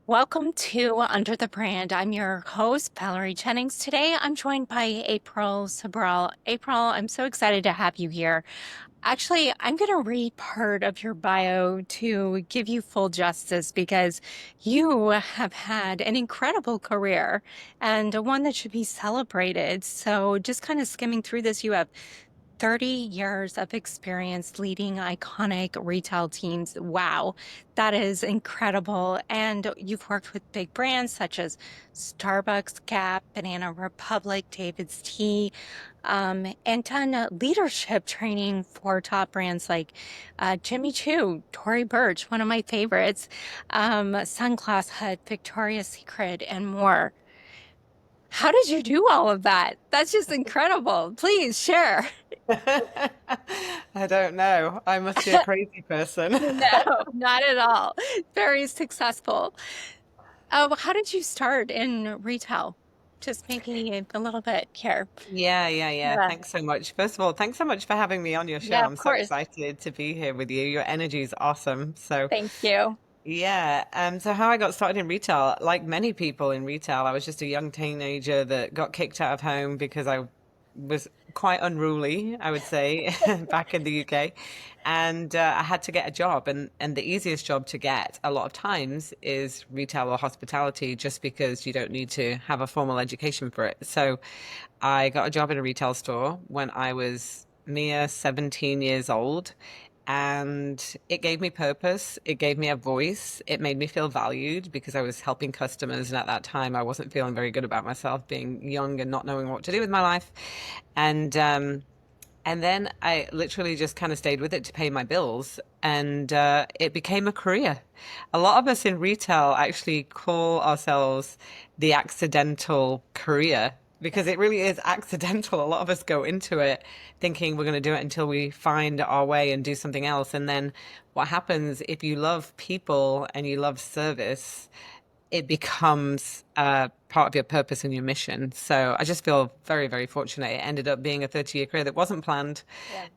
Welcome to Under the Brand. I'm your host, Valerie Jennings. Today, I'm joined by April Sabral. April, I'm so excited to have you here. Actually, I'm going to read part of your bio to give you full justice because you have had an incredible career and one that should be celebrated. So, just kind of skimming through this, you have 30 years of experience leading iconic retail teams. Wow, that is incredible. And you've worked with big brands such as Starbucks, Gap, Banana Republic, David's Tea, and done leadership training for top brands like Jimmy Choo, Tory Burch, one of my favorites, Sunglass Hut, Victoria's Secret, and more. How did you do all of that? That's just incredible. Please share. I don't know. I must be a crazy person. No, not at all. Very successful. How did you start in retail? Just maybe a little bit here. Yeah. Yeah, Thanks so much. First of all, thanks so much for having me on your show. yeah, of I'm so course. excited to be here with you. Your energy is awesome. So, Thank you. yeah. So how I got started in retail, like many people in retail, I was just a young teenager that got kicked out of home because I was quite unruly, I would say, back in the UK. And I had to get a job. And the easiest job to get a lot of times is retail or hospitality, just because you don't need to have a formal education for it. So I got a job in a retail store when I was mere 17 years old. And it gave me purpose. It gave me a voice. It made me feel valued because I was helping customers. And at that time, I wasn't feeling very good about myself, being young and not knowing what to do with my life. And and then I literally just kind of stayed with it to pay my bills, and it became a career. A lot of us in retail actually call ourselves the accidental career because it really is accidental. A lot of us go into it thinking we're going to do it until we find our way and do something else. And then what happens if you love people and you love service? It becomes part of your purpose and your mission. So I just feel very, very fortunate. It ended up being a 30-year career that wasn't planned.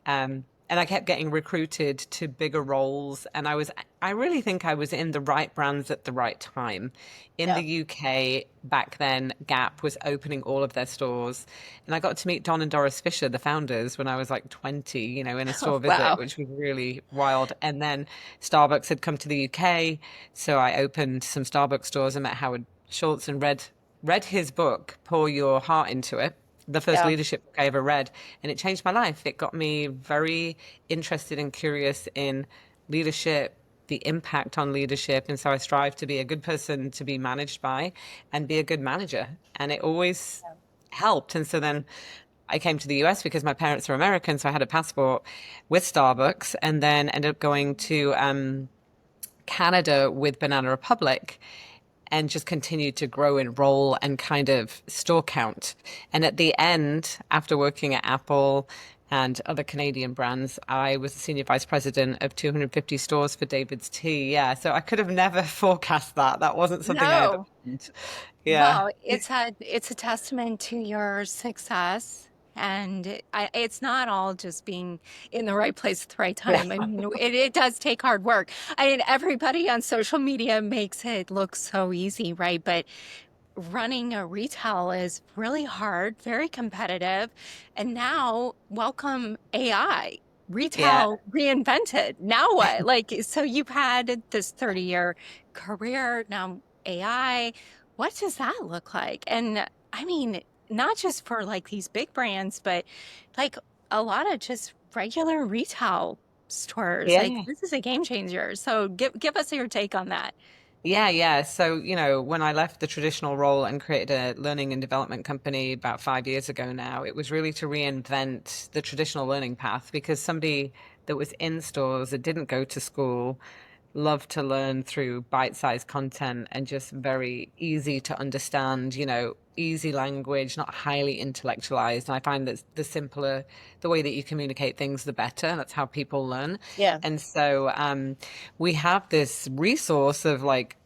Yeah. And I kept getting recruited to bigger roles. And I really think I was in the right brands at the right time. In the Yeah. UK back then, Gap was opening all of their stores. And I got to meet Don and Doris Fisher, the founders, when I was like 20, in a Oh, store visit, wow. which was really wild. And then Starbucks had come to the UK. So I opened some Starbucks stores and met Howard Schultz and read his book, Pour Your Heart Into It, the first Yeah. leadership book I ever read, and it changed my life. It got me very interested and curious in leadership, the impact on leadership, and so I strive to be a good person to be managed by and be a good manager. And it always helped. And so then I came to the US because my parents are American, so I had a passport with Starbucks, and then ended up going to Canada with Banana Republic and just continued to grow in role and kind of store count. And at the end, after working at Apple and other Canadian brands, I was the senior vice president of 250 stores for David's Tea. Yeah, so I could have never forecast that. That wasn't something I ever No. planned. Yeah. Well, it's a testament to your success, and it's not all just being in the right place at the right Yeah. time. I mean, it does take hard work. I mean, everybody on social media makes it look so easy, right? But running a retail is really hard, very competitive, and now welcome AI. Yeah. Retail reinvented. Now what? Like, so you've had this 30-year career, now AI. What does that look like? And I mean, not just for like these big brands, but like a lot of just regular retail stores. Like Yeah. this is a game changer. So give us your take on that. Yeah. So, when I left the traditional role and created a learning and development company about 5 years ago now, it was really to reinvent the traditional learning path because somebody that was in stores that didn't go to school loved to learn through bite-sized content and just very easy to understand, easy language, not highly intellectualized. And I find that the simpler the way that you communicate things, the better. That's how people learn. Yeah. And so we have this resource of like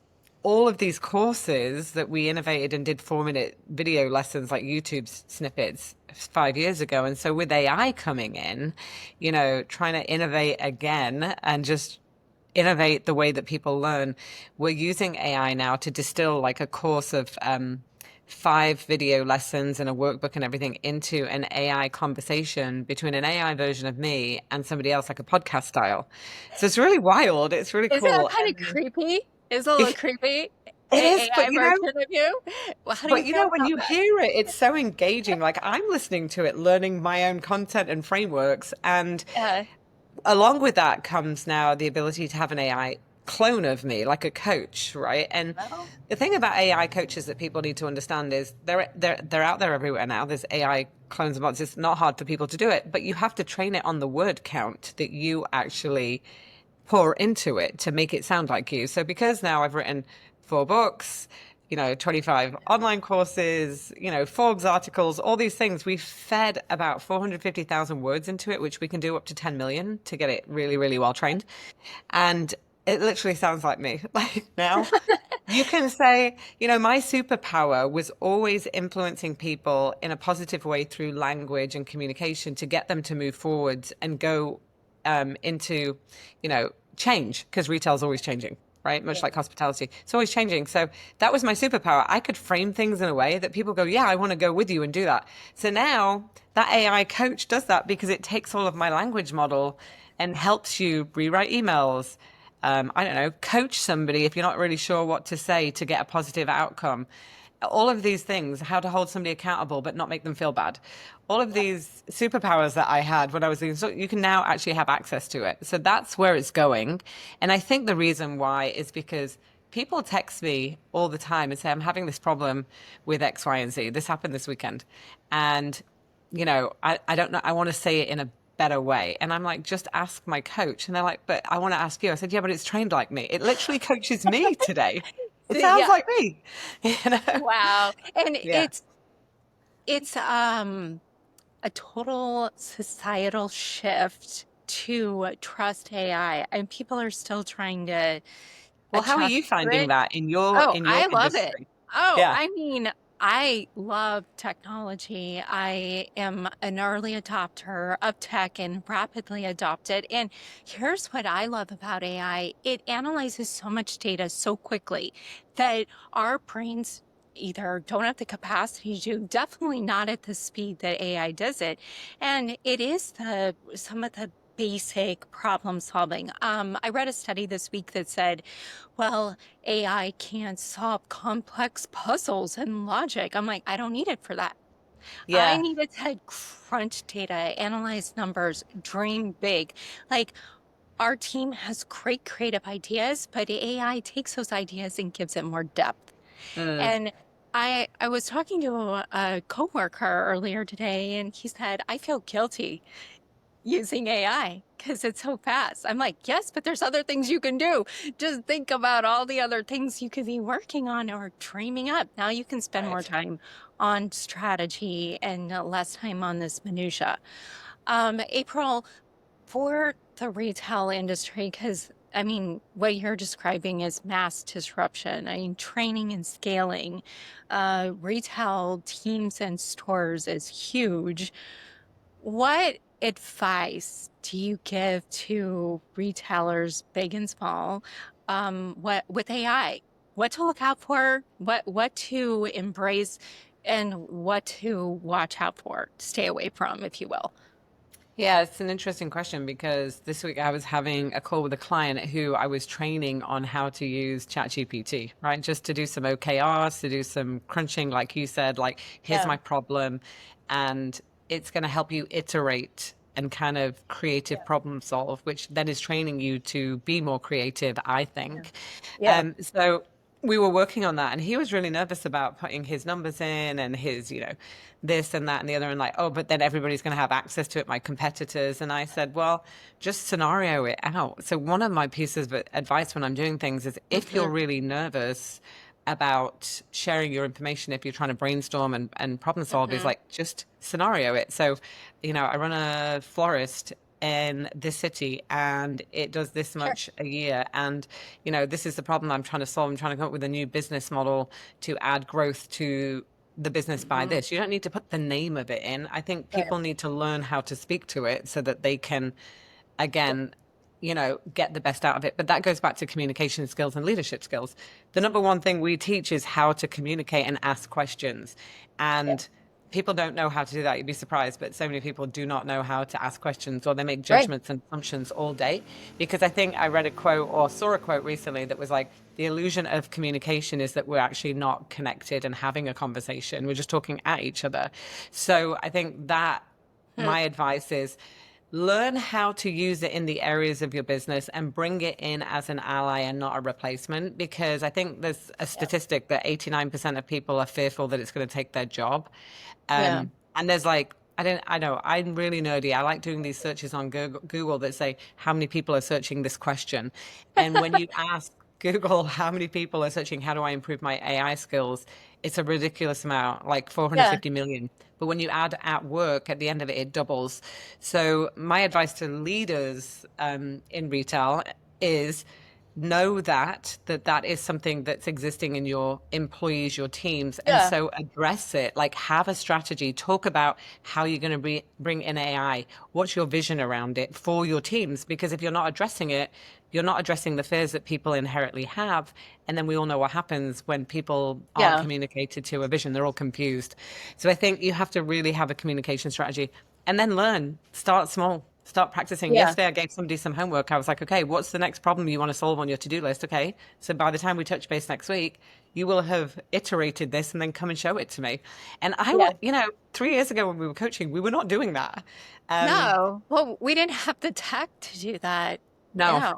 all of these courses that we innovated and did 4-minute video lessons like YouTube snippets 5 years ago. And so with AI coming in, trying to innovate again and just innovate the way that people learn. We're using AI now to distill like a course of 5 video lessons and a workbook and everything into an AI conversation between an AI version of me and somebody else, like a podcast style. So it's really wild. It's really Isn't that cool. kind of And creepy? Is it a little creepy? it is, AI but version of you? Well, how do you feel when about you that? hear it, it's so engaging. Like I'm listening to it, learning my own content and frameworks. And Yeah. along with that comes now the ability to have an AI clone of me, like a coach, right? And Well, the thing about AI coaches that people need to understand is they're out there everywhere now. There's AI clones and bots. It's not hard for people to do it, but you have to train it on the word count that you actually pour into it to make it sound like you. So because now I've written 4 books, 25 online courses, Forbes articles, all these things, we've fed about 450,000 words into it, which we can do up to 10 million to get it really, really well trained. And it literally sounds like me. Like now you can say, my superpower was always influencing people in a positive way through language and communication to get them to move forwards and go into, change, because retail is always changing, right? Much yeah. like hospitality, it's always changing. So that was my superpower. I could frame things in a way that people go, yeah, I want to go with you and do that. So now that AI coach does that because it takes all of my language model and helps you rewrite emails. I don't know, coach somebody if you're not really sure what to say to get a positive outcome. All of these things, how to hold somebody accountable but not make them feel bad. All of these superpowers that I had when I was doing, so you can now actually have access to it. So that's where it's going. And I think the reason why is because people text me all the time and say, I'm having this problem with X, Y, and Z. This happened this weekend. And I don't know, I want to say it in a better way. And I'm like, just ask my coach. And they're like, but I want to ask you. I said, yeah, but it's trained like me. It literally coaches me today. It sounds Yeah. like me, you know? Wow. And Yeah. it's a total societal shift to trust AI, and people are still trying to Well, how are adjust you to finding it. that in your Oh, I love it. industry? Oh, Yeah. I mean, I love technology. I am an early adopter of tech and rapidly adopt it. And here's what I love about AI. It analyzes so much data so quickly that our brains either don't have the capacity to, definitely not at the speed that AI does it. And it is the some of the basic problem solving. I read a study this week that said, well, AI can't solve complex puzzles and logic. I'm like, I don't need it for that. I Yeah. need it to crunch data, analyze numbers, dream big. Like, our team has great creative ideas, but AI takes those ideas and gives it more depth. Mm. And I was talking to a coworker earlier today, and he said, I feel guilty using AI because it's so fast. I'm like, yes, but there's other things you can do. Just think about all the other things you could be working on or dreaming up. Now you can spend more Right. time on strategy and less time on this minutia. April, for the retail industry, because I mean, what you're describing is mass disruption. I mean, training and scaling, retail teams and stores is huge. What advice do you give to retailers, big and small, what with AI? What to look out for, what to embrace, and what to watch out for, stay away from, if you will. Yeah, it's an interesting question because this week I was having a call with a client who I was training on how to use ChatGPT, right? Just to do some OKRs, to do some crunching, like you said, like, here's Yeah, my problem. And it's going to help you iterate and kind of yeah, creative problem solve, which then is training you to be more creative, I yeah, think. yeah. So we were working on that and he was really nervous about putting his numbers in and his, this and that and the other, and like, oh, but then everybody's going to have access to it, my competitors. And I said, well, just scenario it out. So one of my pieces of advice when I'm doing things is if you're Mhm. really nervous about sharing your information, if you're trying to brainstorm and problem solve, is Mhm. like just scenario it. So, I run a florist in this city and it does this Sure. much a year. And, this is the problem I'm trying to solve. I'm trying to come up with a new business model to add growth to the business by Mhm. this. You don't need to put the name of it in. I think Right. people need to learn how to speak to it so that they can, again, get the best out of it. But that goes back to communication skills and leadership skills. The number one thing we teach is how to communicate and ask questions. Yeah. And people don't know how to do that. You'd be surprised, but so many people do not know how to ask questions, or they make Right. judgments and assumptions all day. Because I think I read a quote or saw a quote recently that was like, the illusion of communication is that we're actually not connected and having a conversation. We're just talking at each other. So I think that Hmm. my advice is learn how to use it in the areas of your business and bring it in as an ally and not a replacement. Because I think there's a Yeah. statistic that 89% of people are fearful that it's going to take their job. Yeah. And there's like, I know, I'm really nerdy. I like doing these searches on Google that say how many people are searching this question. And when you ask Google how many people are searching, how do I improve my AI skills? It's a ridiculous amount, like Yeah. 450 million. But when you add at work at the end of it, it doubles. So my advice to leaders in retail is know that is something that's existing in your employees, your teams, and Yeah. so address it. Like, have a strategy, talk about how you're going to bring in AI, what's your vision around it for your teams, because if you're not addressing it, you're not addressing the fears that people inherently have. And then we all know what happens when people aren't Yeah. communicated to a vision, they're all confused. So I think you have to really have a communication strategy and then learn, start small. Start practicing. Yeah. Yesterday, I gave somebody some homework. I was like, okay, what's the next problem you want to solve on your to-do list? Okay. So by the time we touch base next week, you will have iterated this and then come and show it to me. And I Yeah. would, 3 years ago when we were coaching, we were not doing that. Um, No. Well, we didn't have the tech to do that. no, Yeah. yeah.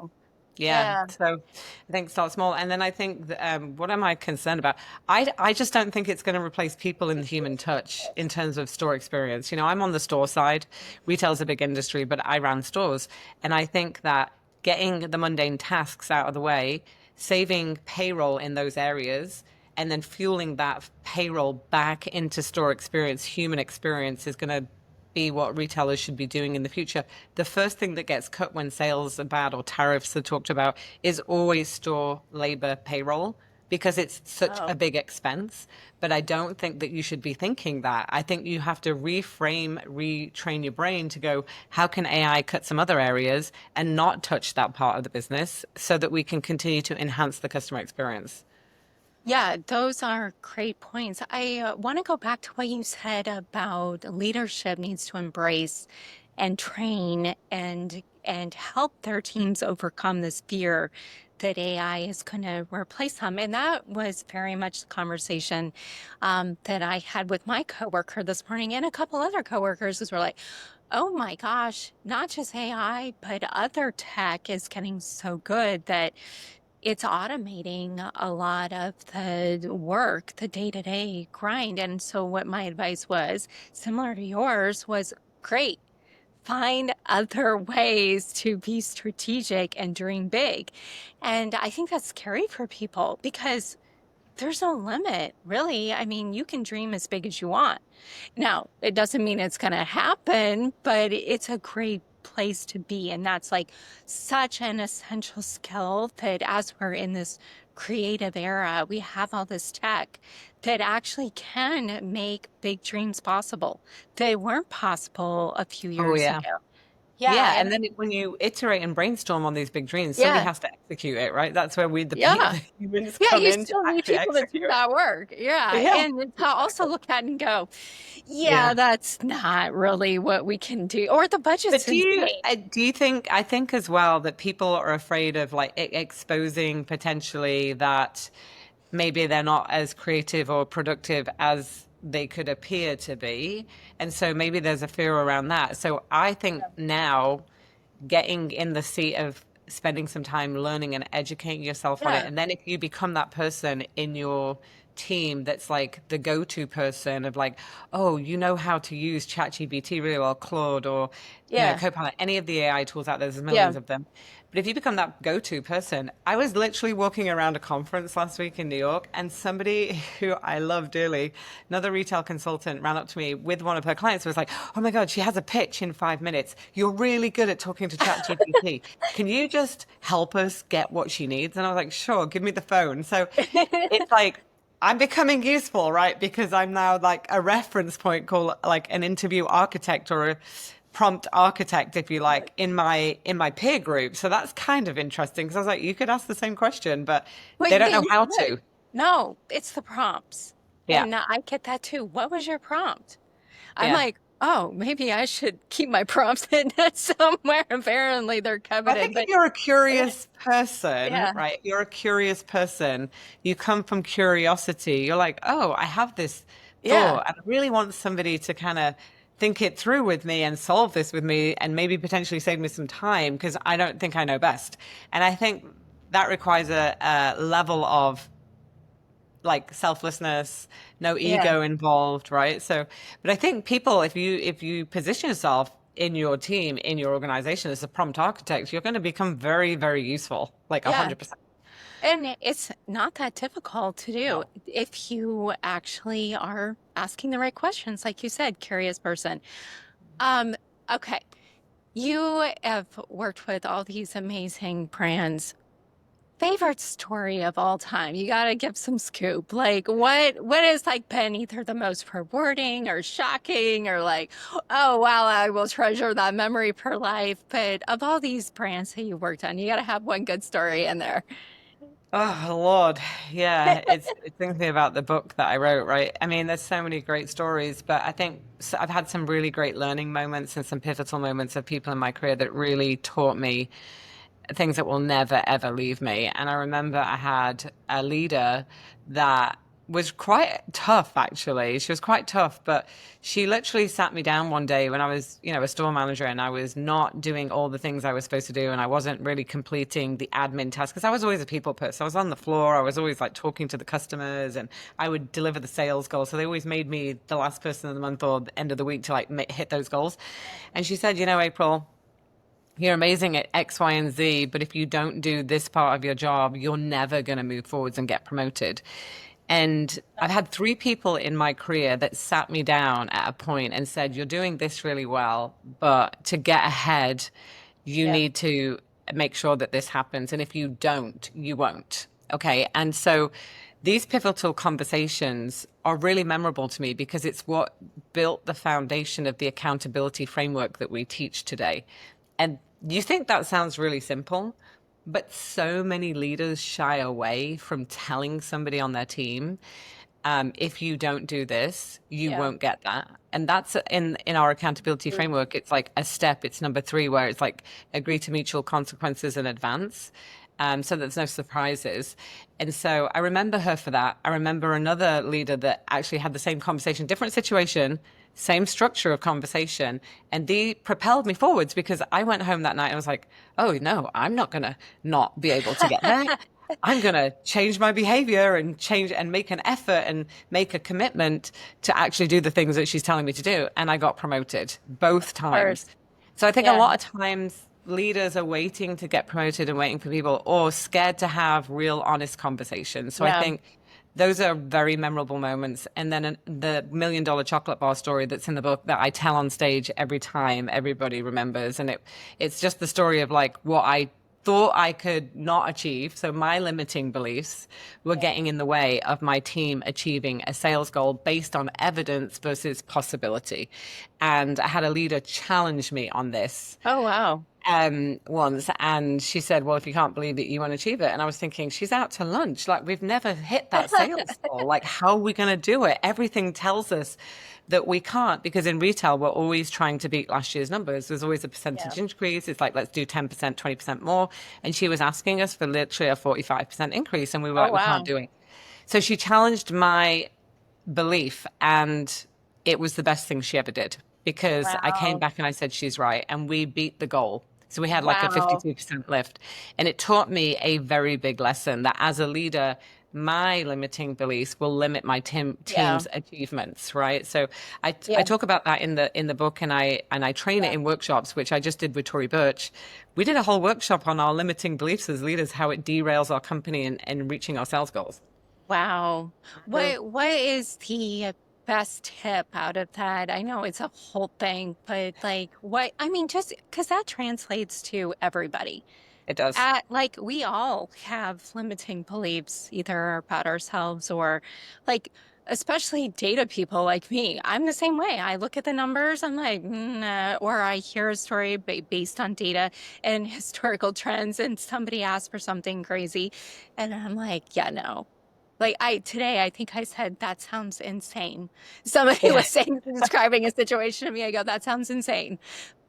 Yeah. So I think start small. And then I think, what am I concerned about? I just don't think it's going to replace people in the human touch in terms of store experience. I'm on the store side. Retail is a big industry, but I ran stores. And I think that getting the mundane tasks out of the way, saving payroll in those areas, and then fueling that payroll back into store experience, human experience is going to be what retailers should be doing in the future. The first thing that gets cut when sales are bad or tariffs are talked about is always store labor payroll because it's such a Oh. big expense. But I don't think that you should be thinking that. I think you have to reframe, retrain your brain to go, how can AI cut some other areas and not touch that part of the business so that we can continue to enhance the customer experience? Yeah, those are great points. I want to go back to what you said about leadership needs to embrace and train and help their teams overcome this fear that AI is going to replace them. And that was very much the conversation that I had with my coworker this morning and a couple other coworkers who were like, oh my gosh, not just AI, but other tech is getting so good that it's automating a lot of the work, the day-to-day grind. And so what my advice was, similar to yours, was great. Find other ways to be strategic and dream big. And I think that's scary for people because there's no limit, really. I mean, you can dream as big as you want. Now, it doesn't mean it's going to happen, but it's a great place to be. And that's like such an essential skill that as we're in this creative era, we have all this tech that actually can make big dreams possible. They weren't possible a few Oh, years yeah. ago. Yeah. Yeah, And and then when you iterate and brainstorm on these big dreams, somebody yeah, has to execute it, right? That's where yeah. the humans Yeah, come you in to still need actually people to do execute it. that work. Yeah. Yeah, And to also exactly. look at and go, yeah, Yeah. that's not really what we can do. Or the But budget's insane. do you think, I think as well that people are afraid of like exposing potentially that maybe they're not as creative or productive as they could appear to be. And so maybe there's a fear around that. So I think now getting in the seat of spending some time learning and educating yourself on it. Yeah. And then if you become that person in your team that's like the go-to person of like, oh, you know how to use ChatGPT really well, Claude or, Yeah. Copilot, any of the AI tools out there, there's Yeah. millions of them. But if you become that go-to person, I was literally walking around a conference last week in New York, and somebody who I love dearly, another retail consultant, ran up to me with one of her clients and was like, oh my God, she has a pitch in 5 minutes. You're really good at talking to ChatGPT. Can you just help us get what she needs? And I was like, sure, give me the phone. So it's like, I'm becoming useful, right? Because I'm now like a reference point called like an interview architect or a prompt architect, if you like, in my peer group. So that's kind of interesting because I was like, you could ask the same question, but they Wait, don't know you how could. to. No, it's the prompts. Yeah, And I get that too. What was your prompt? I'm yeah. like, oh, maybe I should keep my prompts in somewhere. Apparently, they're I think coveted, if but you're a curious person, yeah, right? If you're a curious person, you come from curiosity. You're like, oh, I have this yeah, thought, and I really want somebody to kind of think it through with me and solve this with me and maybe potentially save me some time because I don't think I know best. And I think that requires a level of like selflessness, no yeah, ego involved, right? So, but I think people, if you position yourself in your team, in your organization as a prompt architect, you're going to become very, very useful, like yeah. 100%. And it's not that difficult to do No. if you actually are asking the right questions, like you said, curious person. Um, okay. You have worked with all these amazing brands. Favorite story of all time. You got to give some scoop. Like what is like been either the most rewarding or shocking or like, oh wow, I will treasure that memory for life. But of all these brands that you worked on, you got to have one good story in there. Oh Lord, yeah, it's thinking about the book that I wrote, right? I mean, there's so many great stories, but I think I've had some really great learning moments and some pivotal moments of people in my career that really taught me things that will never ever leave me. And I remember I had a leader that was quite tough, actually. She was quite tough, but she literally sat me down one day when I was, you know, a store manager and I was not doing all the things I was supposed to do. And I wasn't really completing the admin tasks because I was always a people person. I was on the floor. I was always like talking to the customers and I would deliver the sales goals. So they always made me the last person of the month or the end of the week to like hit those goals. And she said, you know, April, you're amazing at X, Y, and Z, but if you don't do this part of your job, you're never going to move forwards and get promoted. And I've had three people in my career that sat me down at a point and said, you're doing this really well, but to get ahead, you Yeah. need to make sure that this happens. And if you don't, you won't. Okay. And so these pivotal conversations are really memorable to me because it's what built the foundation of the accountability framework that we teach today. And you think that sounds really simple, but so many leaders shy away from telling somebody on their team, if you don't do this, you Yeah. won't get that. And that's in our accountability Mm. framework. It's like a step. It's number three, where it's like agree to mutual consequences in advance. So there's no surprises. And so I remember her for that. I remember another leader that actually had the same conversation, different situation, same structure of conversation. And they propelled me forwards because I went home that night and was like, oh no, I'm not going to not be able to get there. I'm going to change my behavior and change and make an effort and make a commitment to actually do the things that she's telling me to do. And I got promoted both Of course. times. So I think a Yeah. lot of times leaders are waiting to get promoted and waiting for people or scared to have real honest conversations. So I Yeah. think those are very memorable moments. And then the $1 million chocolate bar story that's in the book that I tell on stage every time everybody remembers. And it's just the story of like what I thought I could not achieve. So my limiting beliefs were Yeah. getting in the way of my team achieving a sales goal based on evidence versus possibility. And I had a leader challenge me on this Oh wow. once, and she said, well, if you can't believe it, you won't achieve it. And I was thinking, she's out to lunch, like we've never hit that sales goal, like how are we going to do it? Everything tells us that we can't, because in retail we're always trying to beat last year's numbers. There's always a Yeah. percentage increase. It's like, let's do 10%, 20% more. And she was asking us for literally a 45% increase, and we were Oh like, we can't wow. do it. So she challenged my belief, and it was the best thing she ever did because I came Wow. back and I said she's right, and we beat the goal. So we had like a Wow. 52% lift, and it taught me a very big lesson that as a leader, my limiting beliefs will limit my Yeah. team's achievements, right? So I Yeah. talk about that in the book, and I train it Yeah. in workshops, which I just did with Tory Burch. We did a whole workshop on our limiting beliefs as leaders, how it derails our company and reaching our sales goals. Wow. What is the best tip out of that? I know it's a whole thing, but like what I mean, just because that translates to everybody. It does. Like we all have limiting beliefs, either about ourselves or like, especially data people like me. I'm the same way. I look at the numbers, I'm like, nah, or I hear a story based on data and historical trends, and somebody asks for something crazy, and I'm like, yeah, no. Like today, I think I said that sounds insane. Somebody Yeah. was saying, describing a situation to me. I go, that sounds insane.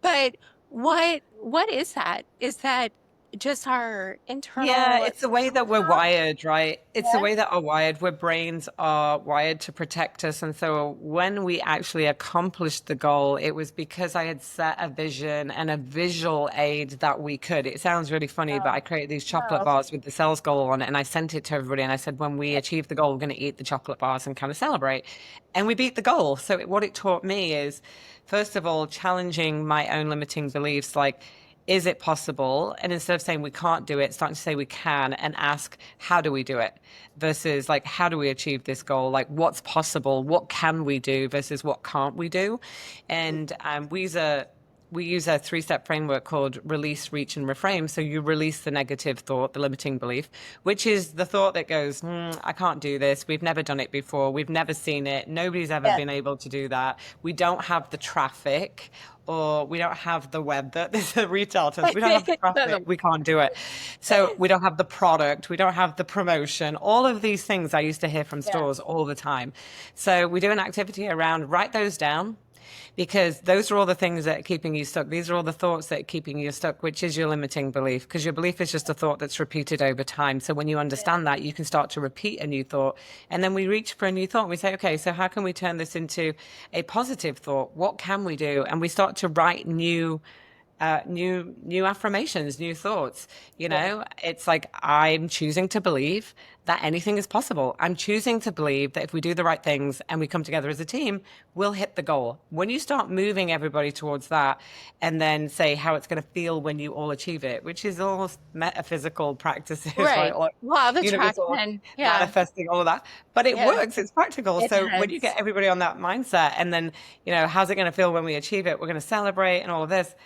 But what is that? Is that just our Yeah, internal it's the way that we're construct? wired, right? It's the Yeah. way that our wired, where brains are wired to protect us. And so when we actually accomplished the goal, it was because I had set a vision and a visual aid that we could. It sounds really funny, but I Oh, created these chocolate no. bars with the sales goal on it, and I sent it to everybody. And I said, when we achieve the goal, we're going to eat the chocolate bars and kind of celebrate. And we beat the goal. So what it taught me is, first of all, challenging my own limiting beliefs, like, is it possible? And instead of saying we can't do it, starting to say we can and ask, how do we do it? Versus like, how do we achieve this goal? Like, what's possible? What can we do versus what can't we do? And we use a three-step framework called release, reach, and reframe. So you release the negative thought, the limiting belief, which is the thought that goes, I can't do this. We've never done it before. We've never seen it. Nobody's ever Yeah. been able to do that. We don't have the traffic, or we don't have the web that this are retail terms. We don't have the traffic. We can't do it. So we don't have the product. We don't have the promotion. All of these things I used to hear from Yeah. stores all the time. So we do an activity around write those down, because those are all the things that are keeping you stuck. These are all the thoughts that are keeping you stuck, which is your limiting belief, because your belief is just a thought that's repeated over time. So when you Yeah. understand that, you can start to repeat a new thought. And then we reach for a new thought. And we say, okay, so how can we turn this into a positive thought? What can we do? And we start to write new affirmations, new thoughts. Yeah. It's like, I'm choosing to believe that anything is possible. I'm choosing to believe that if we do the right things and we come together as a team, we'll hit the goal. When you start moving everybody towards that, and then say how it's going to feel when you all achieve it, which is almost metaphysical practices, right? Right. Like Law of universal attraction. Yeah. manifesting, all of that. But it Yeah. works, it's practical. It So when you does. get everybody on that mindset, and then, how's it going to feel when we achieve it? We're going to celebrate and all of this.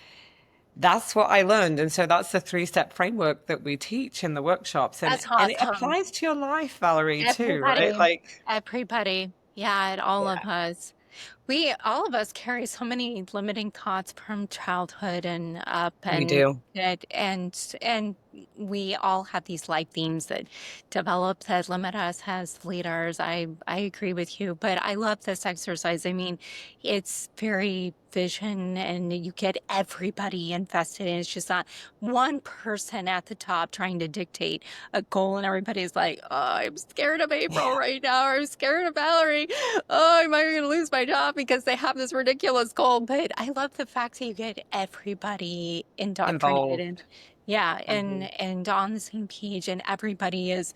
That's what I learned. And so that's the three-step framework that we teach in the workshops. And That's and it awesome. applies to your life, Valerie, too, right? Everybody. Like, Everybody. Yeah, and all of yeah, us. We all of us carry so many limiting thoughts from childhood and up, we and do. and we all have these life themes that develop that limit us as leaders. I agree with you, but I love this exercise. I mean, it's very vision, and you get everybody invested in. It's just not one person at the top trying to dictate a goal, and everybody's like, "Oh, I'm scared of April Yeah. right now. Or I'm scared of Valerie. Oh, am I going to lose my job because they have this ridiculous goal?" But I love the fact that you get everybody indoctrinated Involved. and yeah, Hmm. and on the same page, and everybody is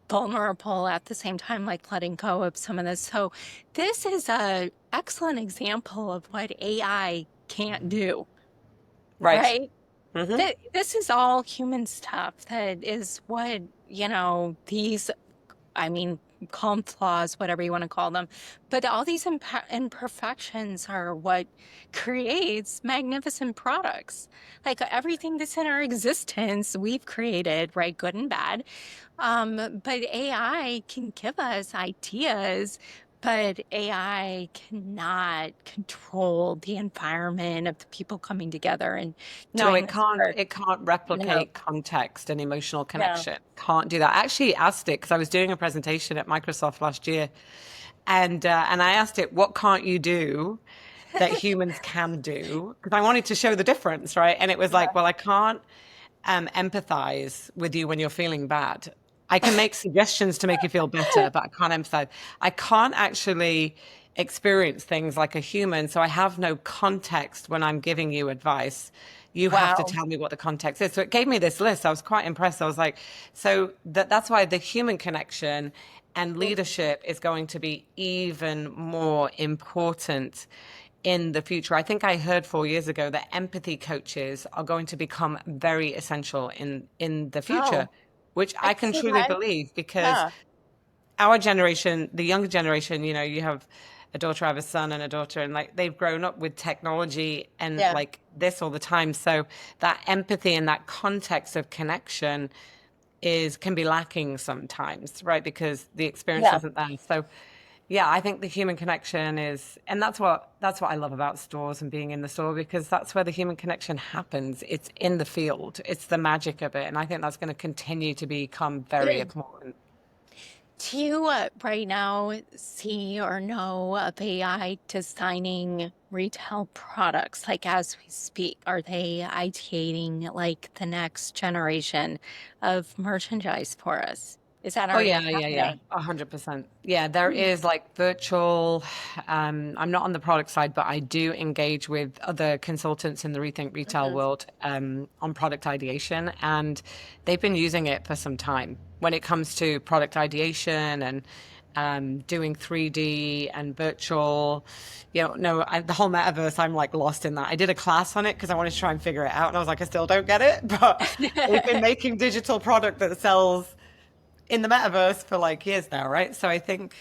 vulnerable at the same time, like letting go of some of this. So this is a excellent example of what AI can't do, Right. right? Hmm. This is all human stuff that is what, these, I mean, call them flaws, whatever you want to call them. But all these imperfections are what creates magnificent products. Like everything that's in our existence, we've created, right? Good and bad. But AI can give us ideas, but AI cannot control the environment of the people coming together and No, doing it this can't. work. It can't No, replicate context and emotional no. connection. Can't do that. I actually asked it because I was doing a presentation at Microsoft last year, and I asked it, "What can't you do that humans can do?" Because I wanted to show the difference, right? And it was like, Yeah. "Well, I can't empathize with you when you're feeling bad. I can make suggestions to make you feel better, but I can't empathize. I can't actually experience things like a human, so I have no context when I'm giving you advice. You have to Wow. tell me what the context is." So it gave me this list. I was quite impressed. I was like, so that's why the human connection and leadership is going to be even more important in the future. I think I heard 4 years ago that empathy coaches are going to become very essential in the future, Oh, which I I can can see truly that. believe, because Yeah. our generation, the younger generation, you have a daughter, I have a son and a daughter, and like they've grown up with technology and Yeah. like this all the time. So that empathy and that context of connection is can be lacking sometimes, right? Because the experience Yeah. isn't there. So yeah, I think the human connection is, and that's what I love about stores and being in the store because that's where the human connection happens. It's in the field. It's the magic of it, and I think that's going to continue to become very important. Do you right now see or know of AI designing retail products like as we speak? Are they ideating like the next generation of merchandise for us? Is that Oh yeah, already yeah, yeah, happening? 100%. Yeah, there Hmm. is like virtual. I'm not on the product side, but I do engage with other consultants in the Rethink Retail Mhm. world on product ideation, and they've been using it for some time when it comes to product ideation and doing 3D and virtual. No, the whole metaverse, I'm like lost in that. I did a class on it because I wanted to try and figure it out, and I was like, I still don't get it, but they've been making digital product that sells in the metaverse for like years now, right? So I think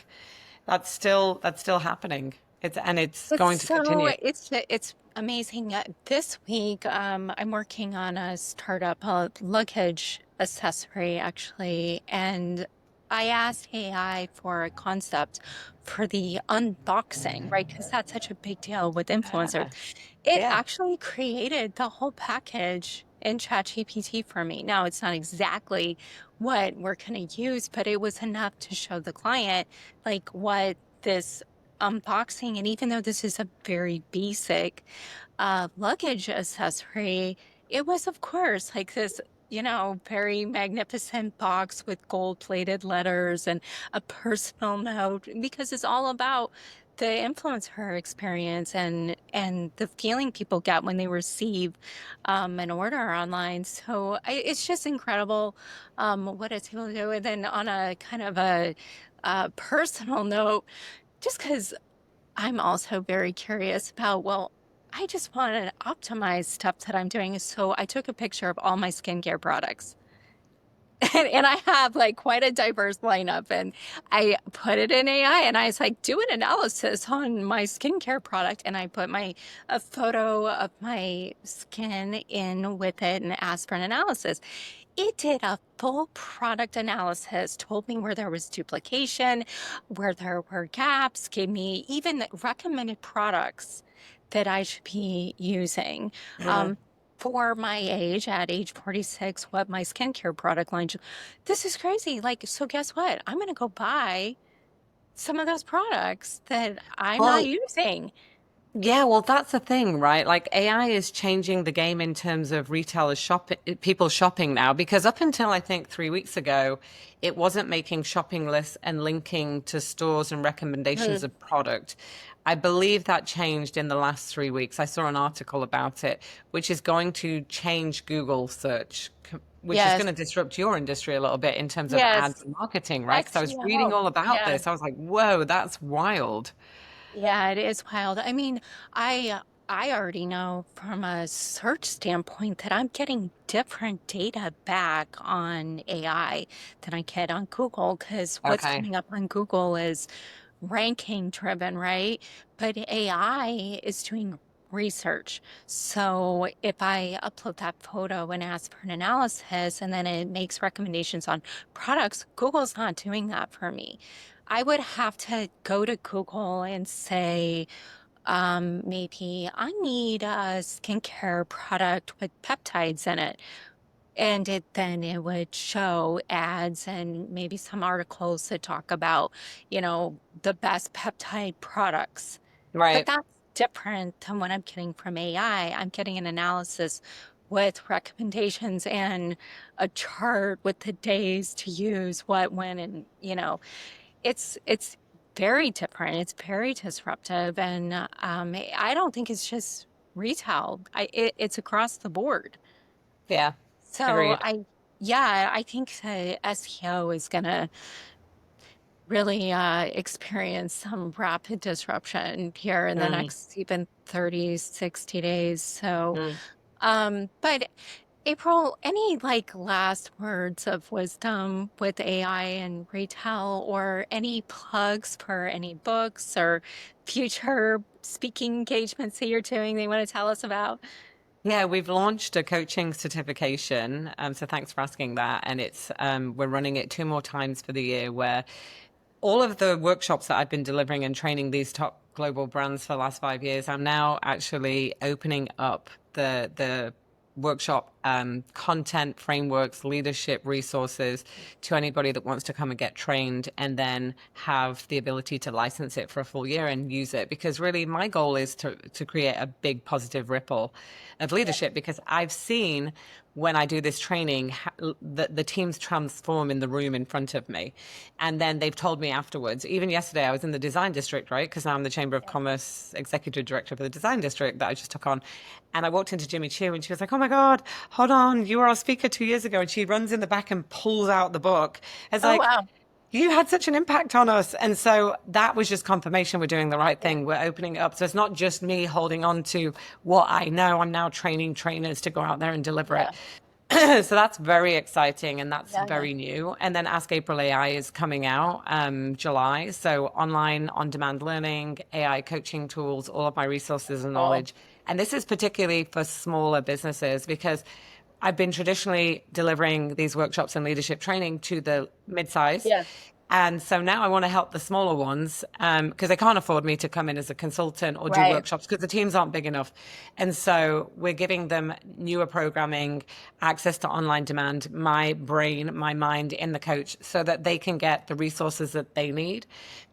that's still happening. It's It's going to so continue. it's amazing. This week, I'm working on a startup, a luggage accessory actually, and I asked AI for a concept for the unboxing, right? Because that's such a big deal with influencers. Yeah, It yeah. actually created the whole package in ChatGPT for me. Now, it's not exactly what we're going to use, but it was enough to show the client like what this unboxing. And even though this is a very basic luggage accessory, it was, of course, like this, very magnificent box with gold-plated letters and a personal note because it's all about the influencer experience and the feeling people get when they receive an order online. So it's just incredible what it's able to do. And then on a kind of a personal note, just because I'm also very curious about, well, I just want to optimize stuff that I'm doing. So I took a picture of all my skincare products. And I have like quite a diverse lineup. And I put it in AI and I was like, do an analysis on my skincare product. And I put a photo of my skin in with it and asked for an analysis. It did a full product analysis, told me where there was duplication, where there were gaps, gave me even recommended products that I should be using. Mm. Um, for my age, at age 46, what my skincare product line. This is crazy. Like, so guess what? I'm going to go buy some of those products that I'm not Well, using. yeah, well, that's the thing, right? Like AI is changing the game in terms of retailers shopping, people shopping now, because up until I think 3 weeks ago, it wasn't making shopping lists and linking to stores and recommendations Mm, of product. I believe that changed in the last 3 weeks. I saw an article about it, which is going to change Google search, which is yes. going to disrupt your industry a little bit in terms of ads Yes. and marketing, right? Because I was reading SEO. all about Yeah. this. I was like, whoa, that's wild. Yeah, it is wild. I mean, I already know from a search standpoint that I'm getting different data back on AI than I get on Google because what's Okay. coming up on Google is ranking driven, right? But AI is doing research. So if I upload that photo and ask for an analysis and then it makes recommendations on products, Google's not doing that for me. I would have to go to Google and say, maybe I need a skincare product with peptides in it. And then it would show ads and maybe some articles that talk about, the best peptide products. But Right. that's different than what I'm getting from AI. I'm getting an analysis with recommendations and a chart with the days to use what, when, and it's very different. It's very disruptive, and I don't think it's just retail. It's across the board. Yeah. So Agreed. yeah, I think SEO is gonna really experience some rapid disruption here in the Mm, next even 30, 60 days. So, mm. but April, any like last words of wisdom with AI and retail, or any plugs for any books or future speaking engagements that you're doing that you want to tell us about? Yeah, we've launched a coaching certification. So thanks for asking that. And it's we're running it two more times for the year where all of the workshops that I've been delivering and training these top global brands for the last 5 years, I'm now actually opening up the workshop content frameworks, leadership resources to anybody that wants to come and get trained and then have the ability to license it for a full year and use it. Because really my goal is to create a big positive ripple of leadership because I've seen when I do this training, the teams transform in the room in front of me. And then they've told me afterwards, even yesterday, I was in the design district, right? Because now I'm the Chamber of Commerce executive director for the design district that I just took on. And I walked into Jimmy Choo and she was like, "Oh my God, hold on. You were our speaker 2 years ago." And she runs in the back and pulls out the book. It's Oh, like, wow. you had such an impact on us. And so that was just confirmation we're doing the right Yeah. thing. We're opening it up. So it's not just me holding on to what I know. I'm now training trainers to go out there and deliver it. Yeah. So that's very exciting and that's Yeah. Yeah. very new. And then Ask April AI is coming out July. So online on-demand learning, AI coaching tools, all of my resources and Cool. knowledge. And this is particularly for smaller businesses because I've been traditionally delivering these workshops and leadership training to the mid-size. Yeah. And so now I want to help the smaller ones because they can't afford me to come in as a consultant or do Right. workshops because the teams aren't big enough. And so we're giving them newer programming, access to online demand, my brain, my mind in the coach so that they can get the resources that they need.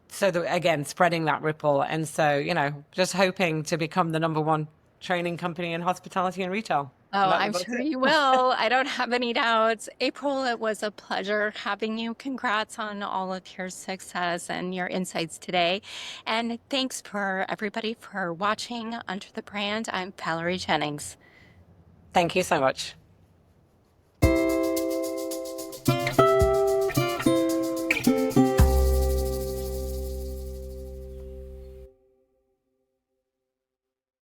So that, again, spreading that ripple. And so, just hoping to become the number one training company in hospitality and retail. Oh, I'm That's sure it. you will. I don't have any doubts. April, it was a pleasure having you. Congrats on all of your success and your insights today. And thanks for everybody for watching Under the Brand. I'm Valerie Jennings. Thank you so much.